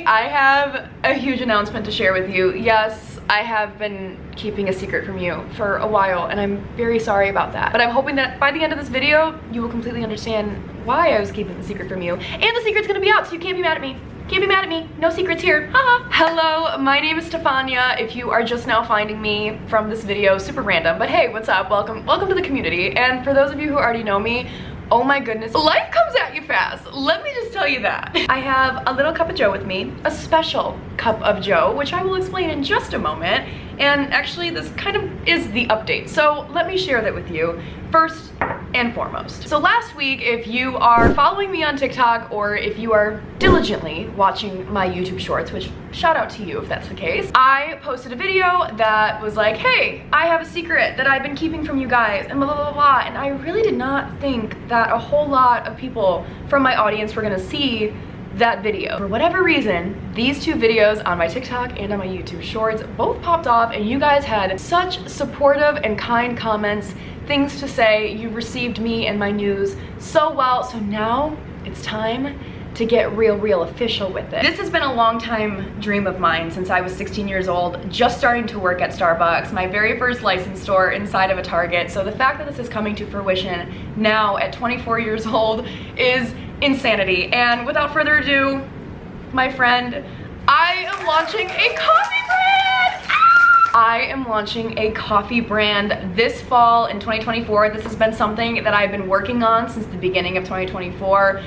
I have a huge announcement to share with you. Yes, I have been keeping a secret from you for a while, and I'm very sorry about that. But I'm hoping that by the end of this video, you will completely understand why I was keeping the secret from you. And the secret's gonna be out, so you can't be mad at me. Can't be mad at me. No secrets here. Haha. Hello, my name is Stefania. If you are just now finding me from this video, super random, but hey, what's up? Welcome to the community. And for those of you who already know me, oh my goodness, life comes at you fast. Let me just tell you that. I have a little cup of joe with me, a special cup of joe, which I will explain in just a moment. And actually, this kind of is the update. So let me share that with you first and foremost. So last week, if you are following me on TikTok or if you are diligently watching my YouTube shorts, which shout out to you if that's the case, I posted a video that was like, hey, I have a secret that I've been keeping from you guys and blah, blah, blah, blah. And I really did not think that a whole lot of people from my audience were gonna see that video. For whatever reason, these two videos on my TikTok and on my YouTube shorts both popped off, and you guys had such supportive and kind comments, things to say. You received me and my news so well, so now it's time to get real official with it. This has been a long time dream of mine since I was 16 years old, just starting to work at Starbucks, my very first licensed store inside of a Target. So the fact that this is coming to fruition now at 24 years old is insanity. And without further ado, my friend, I am launching a coffee brand! I am launching a coffee brand this fall in 2024. This has been something that I've been working on since the beginning of 2024.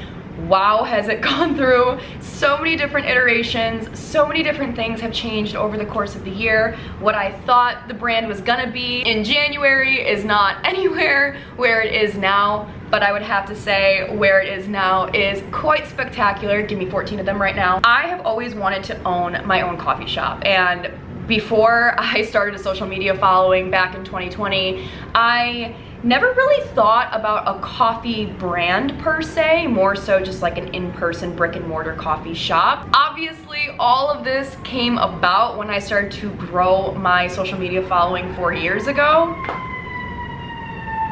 Wow, has it gone through so many different iterations, so many different things have changed over the course of the year. What I thought the brand was gonna be in January is not anywhere where it is now, but I would have to say where it is now is quite spectacular. Give me 14 of them right now. I have always wanted to own my own coffee shop, and before I started a social media following back in 2020, I never really thought about a coffee brand per se, more so just like an in-person brick and mortar coffee shop. Obviously, all of this came about when I started to grow my social media following 4 years ago.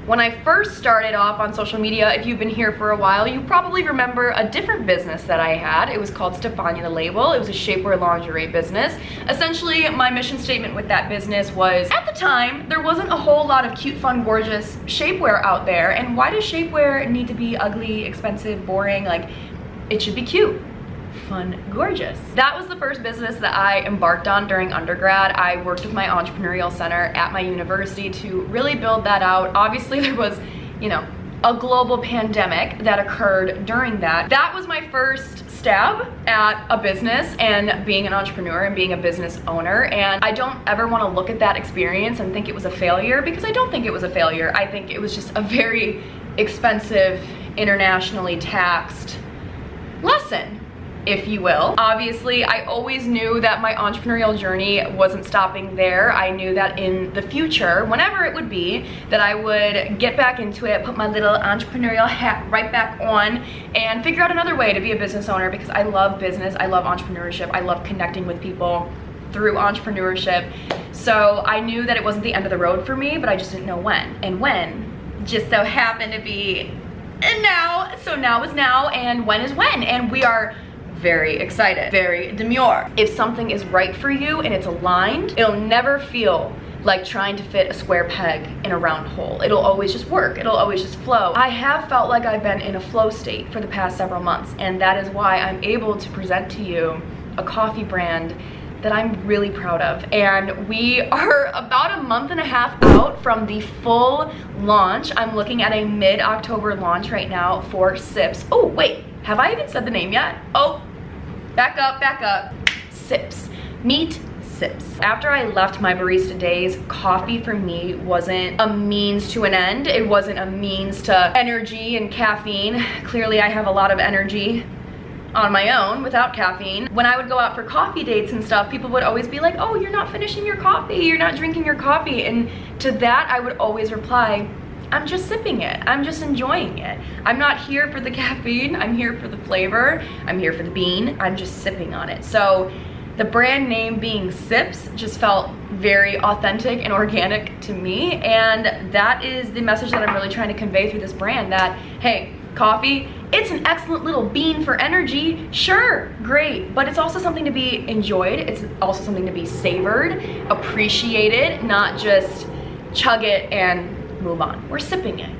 When I first started off on social media, if you've been here for a while, you probably remember a different business that I had. It was called Stefania the Label. It was a shapewear lingerie business. Essentially, my mission statement with that business was, at the time, there wasn't a whole lot of cute, fun, gorgeous shapewear out there. And why does shapewear need to be ugly, expensive, boring? Like, it should be cute, fun, gorgeous. That was the first business that I embarked on during undergrad. I worked with my entrepreneurial center at my university to really build that out. Obviously, there was, you know, a global pandemic that occurred during that. That was my first stab at a business and being an entrepreneur and being a business owner. And I don't ever want to look at that experience and think it was a failure, because I don't think it was a failure. I think it was just a very expensive, internationally taxed lesson, if you will. Obviously, I always knew that my entrepreneurial journey wasn't stopping there. I knew that in the future, whenever it would be, that I would get back into it, put my little entrepreneurial hat right back on, and figure out another way to be a business owner, because I love business, I love entrepreneurship, I love connecting with people through entrepreneurship. So I knew that it wasn't the end of the road for me, but I just didn't know when. And when just so happened to be now. So now is now, and when is when. And we are very excited, very demure. If something is right for you and it's aligned, it'll never feel like trying to fit a square peg in a round hole. It'll always just work. It'll always just flow. I have felt like I've been in a flow state for the past several months, and that is why I'm able to present to you a coffee brand that I'm really proud of. And we are about a month and a half out from the full launch. I'm looking at a mid-October launch right now for Sips. Oh, wait, have I even said the name yet? Oh, back up. Sips. Meet Sips. After I left my barista days, coffee for me wasn't a means to an end. It wasn't a means to energy and caffeine. Clearly, I have a lot of energy on my own without caffeine. When I would go out for coffee dates and stuff, people would always be like, oh, you're not finishing your coffee, you're not drinking your coffee. And to that, I would always reply, I'm just sipping it. I'm just enjoying it. I'm not here for the caffeine. I'm here for the flavor. I'm here for the bean. I'm just sipping on it. So the brand name being Sips just felt very authentic and organic to me. And that is the message that I'm really trying to convey through this brand, that, hey, coffee It's an excellent little bean for energy, sure, great, but it's also something to be enjoyed. It's also something to be savored, appreciated, not just chug it and move on. We're sipping it.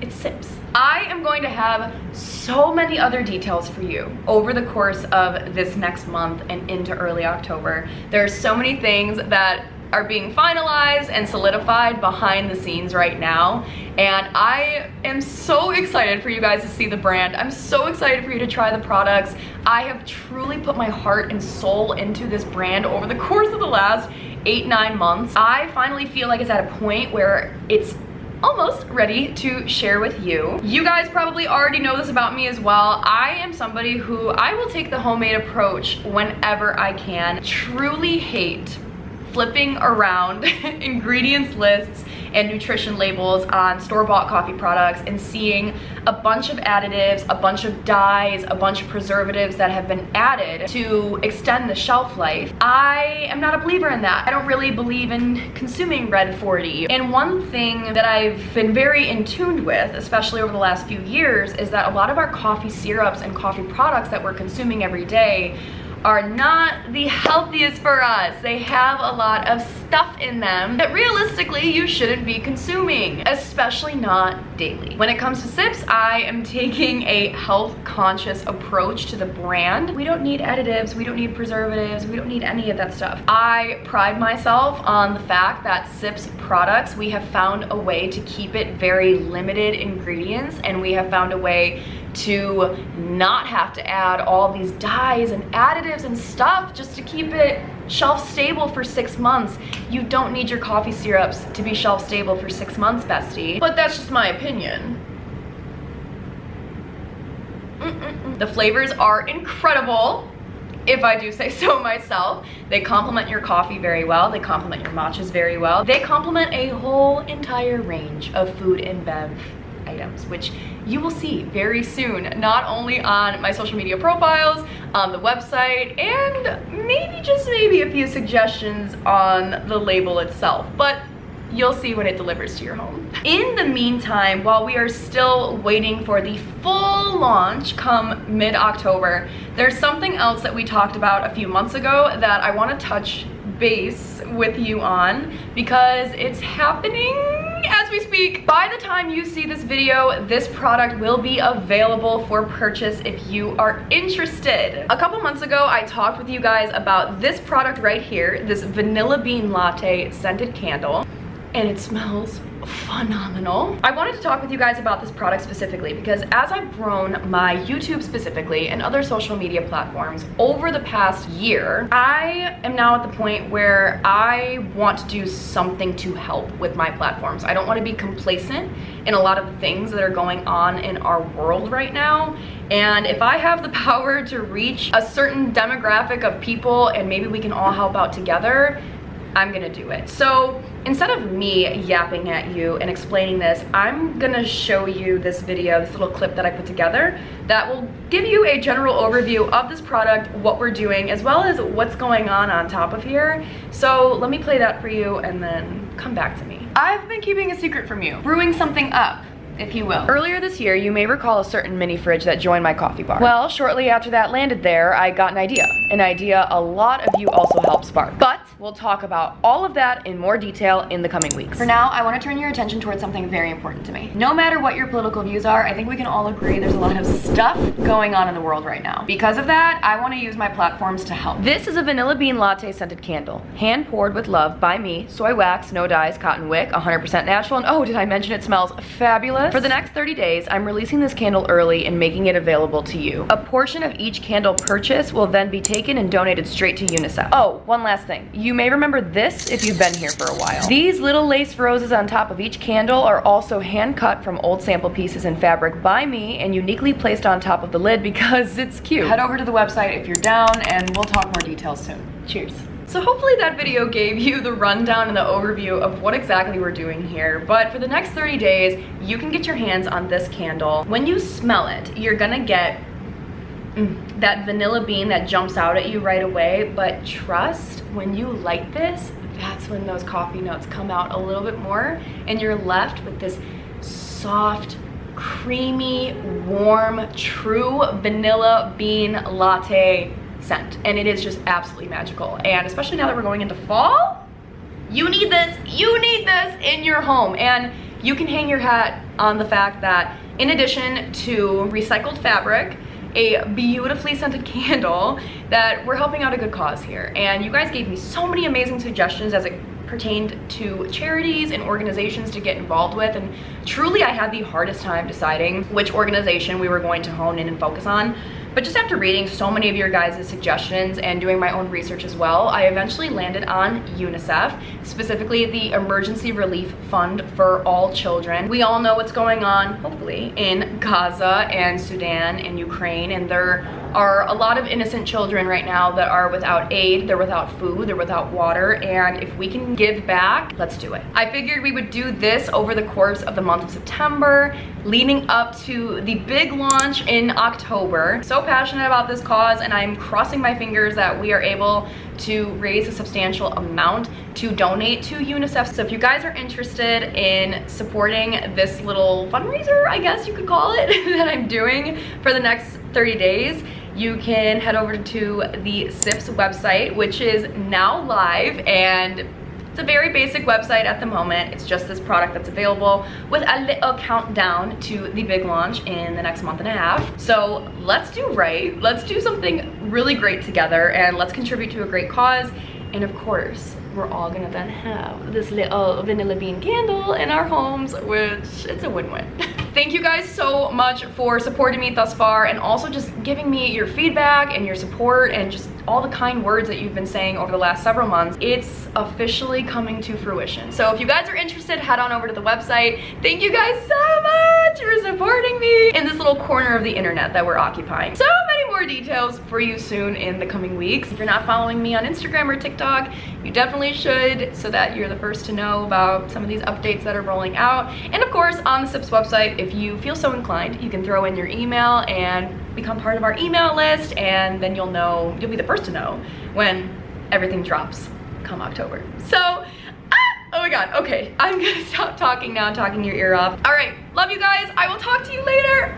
It sips. I am going to have so many other details for you over the course of this next month and into early October. There are so many things that are being finalized and solidified behind the scenes right now, and I am so excited for you guys to see the brand. I'm so excited for you to try the products. I have truly put my heart and soul into this brand over the course of the last 8-9 months. I finally feel like it's at a point where it's almost ready to share with you. You guys probably already know this about me as well. I am somebody who I will take the homemade approach whenever I can. Truly hate flipping around ingredients lists and nutrition labels on store-bought coffee products and seeing a bunch of additives, a bunch of dyes, a bunch of preservatives that have been added to extend the shelf life. I am not a believer in that. I don't really believe in consuming Red 40. And one thing that I've been very in tune with, especially over the last few years, is that a lot of our coffee syrups and coffee products that we're consuming every day are not the healthiest for us. They have a lot of stuff in them that realistically you shouldn't be consuming, especially not daily. When it comes to sips, I am taking a health conscious approach to the brand. We don't need additives, we don't need preservatives, we don't need any of that stuff. I pride myself on the fact that Sips products, we have found a way to keep it very limited ingredients, and we have found a way to not have to add all these dyes and additives and stuff just to keep it shelf stable for 6 months. You don't need your coffee syrups to be shelf stable for 6 months, bestie. But that's just my opinion. The flavors are incredible, if I do say so myself. They complement your coffee very well. They complement your matchas very well. They complement a whole entire range of food and bev items, which you will see very soon, not only on my social media profiles, on the website, and maybe, just maybe, a few suggestions on the label itself, but you'll see when it delivers to your home. In the meantime, while we are still waiting for the full launch come mid-October, there's something else that we talked about a few months ago that I want to touch base with you on, because it's happening as we speak. By the time you see this video, this product will be available for purchase if you are interested. A couple months ago, I talked with you guys about this product right here, this Vanilla Bean Latte scented candle, and it smells phenomenal. I wanted to talk with you guys about this product specifically because as I've grown my YouTube specifically and other social media platforms over the past year, I am now at the point where I want to do something to help with my platforms. I don't want to be complacent in a lot of the things that are going on in our world right now. And if I have the power to reach a certain demographic of people and maybe we can all help out together, I'm gonna do it. So instead of me yapping at you and explaining this, I'm gonna show you this video, this little clip that I put together that will give you a general overview of this product, what we're doing, as well as what's going on top of here. So let me play that for you and then come back to me. I've been keeping a secret from you, brewing something up, if you will. Earlier this year, you may recall a certain mini fridge that joined my coffee bar. Well, shortly after that landed there, I got an idea a lot of you also helped spark. But we'll talk about all of that in more detail in the coming weeks. For now, I want to turn your attention towards something very important to me. No matter what your political views are, I think we can all agree there's a lot of stuff going on in the world right now. Because of that, I want to use my platforms to help. This is a Vanilla Bean Latte scented candle, hand poured with love by me, soy wax, no dyes, cotton wick, 100% natural, and oh, did I mention it smells fabulous? For the next 30 days, I'm releasing this candle early and making it available to you. A portion of each candle purchase will then be taken and donated straight to UNICEF. Oh, one last thing. You may remember this if you've been here for a while. These little lace roses on top of each candle are also hand cut from old sample pieces in fabric by me and uniquely placed on top of the lid because it's cute. Head over to the website if you're down and we'll talk more details soon. Cheers. So hopefully that video gave you the rundown and the overview of what exactly we're doing here. But for the next 30 days, you can get your hands on this candle. When you smell it, you're gonna get that vanilla bean that jumps out at you right away. But trust, when you light this, that's when those coffee notes come out a little bit more and you're left with this soft, creamy, warm, true vanilla bean latte scent. And it is just absolutely magical. And especially now that we're going into fall, you need this in your home. And you can hang your hat on the fact that in addition to recycled fabric, a beautifully scented candle, that we're helping out a good cause here. And you guys gave me so many amazing suggestions as it pertained to charities and organizations to get involved with, and truly I had the hardest time deciding which organization we were going to hone in and focus on. But just after reading so many of your guys' suggestions and doing my own research as well, I eventually landed on UNICEF, specifically the Emergency Relief Fund for All Children. We all know what's going on, hopefully, in Gaza and Sudan and Ukraine, and there are a lot of innocent children right now that are without aid, they're without food, they're without water, and if we can give back, let's do it. I figured we would do this over the course of the month of September, leading up to the big launch in October. So passionate about this cause, and I'm crossing my fingers that we are able to raise a substantial amount to donate to UNICEF. So if you guys are interested in supporting this little fundraiser, I guess you could call it, that I'm doing for the next 30 days, you can head over to the SIPS website, which is now live, and it's a very basic website at the moment. It's just this product that's available with a little countdown to the big launch in the next month and a half. So let's do right. Let's do something really great together, and let's contribute to a great cause. And of course, we're all gonna then have this little vanilla bean candle in our homes, which it's a win-win. Thank you guys so much for supporting me thus far, and also just giving me your feedback and your support and just all the kind words that you've been saying over the last several months. It's officially coming to fruition. So if you guys are interested, head on over to the website. Thank you guys so much for supporting me in this little corner of the internet that we're occupying. So many more details for you soon in the coming weeks. If you're not following me on Instagram or TikTok, you definitely should, so that you're the first to know about some of these updates that are rolling out. And of course, on the SIPS website, if you feel so inclined, you can throw in your email and become part of our email list, and then you'll be the first to know when everything drops come October. So, oh my god, okay, I'm gonna stop talking now, talking your ear off. All right, love you guys. I will talk to you later.